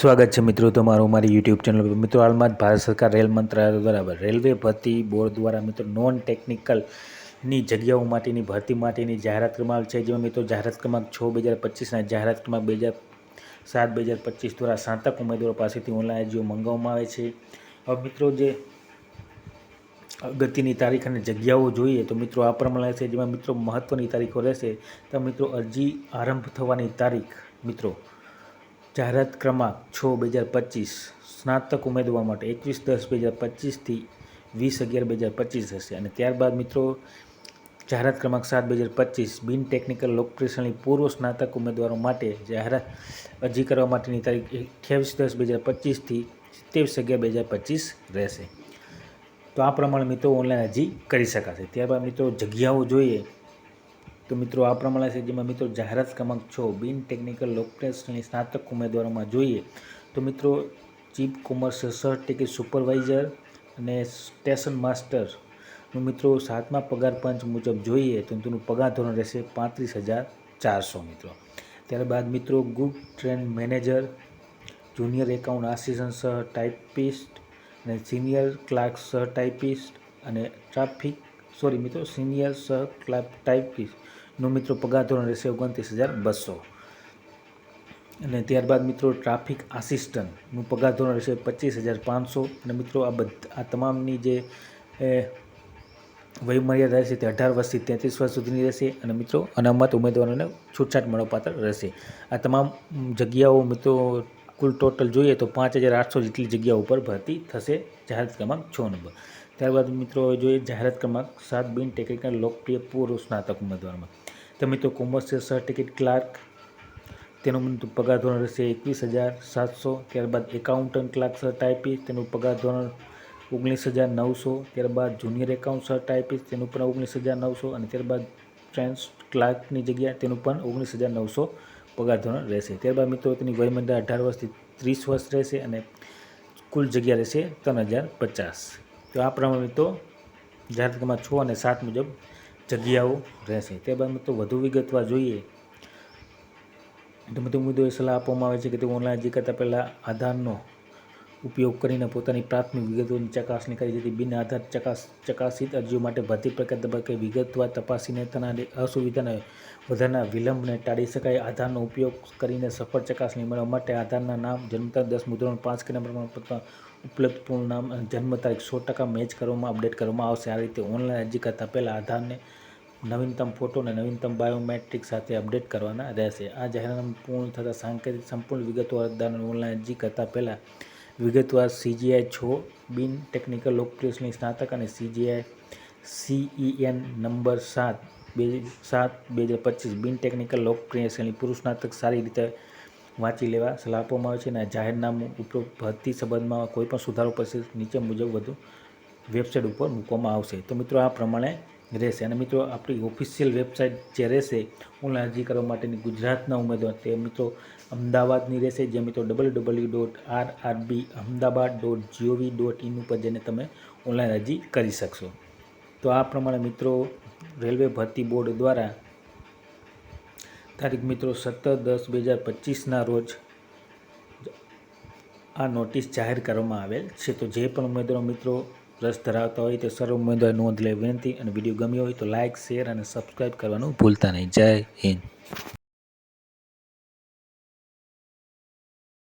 સ્વાગત છે મિત્રો તમારું મારી યુટ્યુબ ચેનલ પર। મિત્રો હાલમાં જ ભારત સરકાર રેલ મંત્રાલય દ્વારા રેલવે ભરતી બોર્ડ દ્વારા મિત્રો નોન ટેકનિકલની જગ્યાઓ માટેની ભરતી માટેની જાહેરાત કરવામાં આવી છે। જેમાં મિત્રો જાહેરાત ક્રમાંક 6/2025 જાહેરાત ક્રમાંક 2007/2025 દ્વારા સ્નાતક ઉમેદવારો પાસેથી ઓનલાઈન અરજીઓ મંગાવવામાં આવે છે। હવે મિત્રો જે અગત્યની તારીખ અને જગ્યાઓ જોઈએ તો મિત્રો આ પ્રમાણે છે। જેમાં મિત્રો મહત્ત્વની તારીખો રહેશે તો મિત્રો અરજી આરંભ થવાની તારીખ મિત્રો જાહેરાત ક્રમાંક 6/2025 સ્નાતક ઉમેદવાર માટે 21/10/2025 થી 20/11/2025 હશે। અને ત્યારબાદ મિત્રો જાહેરાત ક્રમાંક 7/2025 બિન ટેકનિકલ લોકપ્રિય શ્રેણી પૂર્વ સ્નાતક ઉમેદવારો માટે જાહેરાત અરજી કરવા માટેની તારીખ 28/10/2025 થી 27/11/2025 રહેશે। તો આ પ્રમાણે મિત્રો ઓનલાઈન અરજી કરી શકાશે। ત્યારબાદ મિત્રો જગ્યાઓ જોઈએ તો મિત્રો આ પ્રમાણે છે। જેમાં મિત્રો જાહેરાત ક્રમાંક 6 બિન ટેકનિકલ લોકપ્રિય શ્રેણી સ્નાતક ઉમેદવારોમાં જોઈએ તો મિત્રો ચીફ કોમર્શિયલ સર્ટિફિકેટ સુપરવાઇઝર અને સ્ટેશન માસ્ટરનું મિત્રો 7મા પગાર પંચ મુજબ જોઈએ તો તેનું પગાર ધોરણ રહેશે 35,400 મિત્રો। ત્યારબાદ મિત્રો good train manager, junior account assistant સહ ટાઈપિસ્ટ અને સિનિયર ક્લાર્ક સહ ટાઈપિસ્ટ અને સિનિયર સહ ક્લાર્ક ટાઈપિસ્ટનું મિત્રો પગાર ધોરણ રહેશે 29,200। અને ત્યારબાદ મિત્રો ટ્રાફિક આસિસ્ટન્ટનું પગાર ધોરણ રહેશે 25,500। અને મિત્રો આ તમામની જે વયમર્યાદા રહેશે તે 18 વર્ષથી 33 વર્ષ સુધીની રહેશે। અને મિત્રો અનામત ઉમેદવારોને છૂટછાટ મળવાપાત્ર રહેશે। આ તમામ જગ્યાઓ મિત્રો કુલ ટોટલ જોઈએ તો 5,800 જેટલી જગ્યાઓ ઉપર ભરતી થશે જાહેરાત ક્રમાંક 6 નંબર। ત્યારબાદ મિત્રો જોઈએ જાહેરાત ક્રમાંક 7 બિન ટેકનિકલ લોકપ્રિય પૂર્વ સ્નાતક ઉમેદવારમાં તો મિત્રો કોમર્શિયલ સર્ટિફિકેટ ક્લાર્ક તેનું પગાર ધોરણ રહેશે 21,700। ત્યારબાદ એકાઉન્ટન્ટ ક્લાર્ક સહ ટાઈપિસ્ટ તેનું પગાર ધોરણ 19,900। ત્યારબાદ જુનિયર એકાઉન્ટ સહ ટાઈપિસ્ટ તેનું પણ 19,900। અને ત્યારબાદ ટ્રેન્સ ક્લાર્કની જગ્યા તેનું પણ 19,900 પગાર ધોરણ રહેશે। ત્યારબાદ મિત્રો તેની વયમર્યાદા 18 વર્ષથી 30 વર્ષ રહેશે અને કુલ જગ્યા રહેશે 3,050। તો આ પ્રમાણે મિત્રો જાહેરાત ક્રમાંક 6 અને 7 મુજબ જગ્યાઓ રહેશે। ત્યારબાદ મિત્રો વધુ વિગતવાર જોઈએ તો મિત્રો મુદ્દોએ સલાહ આપવામાં આવે છે કે તે ઓનલાઈન અરજી કરતાં પહેલાં આધારનો ઉપયોગ કરીને પોતાની પ્રાથમિક વિગતોની ચકાસણી કરી જેથી બિન આધાર ચકાસિત અરજીઓ માટે ભરતી પ્રક્રિયા તબક્કે વિગતવાર તપાસીને થનારી અસુવિધાને વધારાના વિલંબને ટાળી શકાય। આધારનો ઉપયોગ કરીને સફળ ચકાસણી મેળવવા માટે આધારના નામ, જન્મતારીખ, 10 મુદ્રણનું 5 કિના પ્રમાણપત્રમાં ઉપલબ્ધ પૂર્ણ નામ અને જન્મ તારીખ 100% મેચ કરવામાં અપડેટ કરવામાં આવશે। આ રીતે ઓનલાઈન અરજી કરતાં પહેલાં આધારને નવીનતમ ફોટો અને નવીનતમ બાયોમેટ્રિક સાથે અપડેટ કરવાના રહેશે। આ જાહેરનામું પૂર્ણ થતાં સાંકેતિક સંપૂર્ણ વિગતો અરજદારોને ઓનલાઈન અરજી કરતાં પહેલાં વિગતવાર CGI 6 બિન ટેકનિકલ લોકપ્રિય શ્રેણી સ્નાતક અને CGI CEN નંબર 7/2025 બિન ટેકનિકલ લોકપ્રિય શ્રેણી પુરુષ સ્નાતક સારી રીતે વાંચી લેવા સલાહ આપવામાં આવે છે। અને જાહેરનામું ઉપરોક્ત ભરતી સંબંધમાં કોઈપણ સુધારો પછી નીચે મુજબ વધુ વેબસાઇટ ઉપર મૂકવામાં આવશે। તો મિત્રો આ પ્રમાણે રહેશે। અને મિત્રો આપણી ઓફિશિયલ વેબસાઇટ જે રહેશે ઓનલાઈન અરજી કરવા માટેની ગુજરાતના ઉમેદવાર તે મિત્રો અમદાવાદની રહેશે જે મિત્રો www.rrbahmedabad.gov.in ઉપર જઈને તમે ઓનલાઈન અરજી કરી શકશો। તો આ પ્રમાણે મિત્રો રેલવે ભરતી બોર્ડ દ્વારા તારીખ મિત્રો 17/10/2025ના રોજ આ નોટિસ જાહેર કરવામાં આવેલ છે। તો જે પણ ઉમેદવારો મિત્રો રસ ધરાવતા હોય તે સર્વ ઉમેદવારે નોંધ લેવી વિનંતી। અને વિડીયો ગમ્યો હોય તો લાઇક, શેર અને સબસ્ક્રાઈબ કરવાનું ભૂલતા નહીં। જય હિન્દ।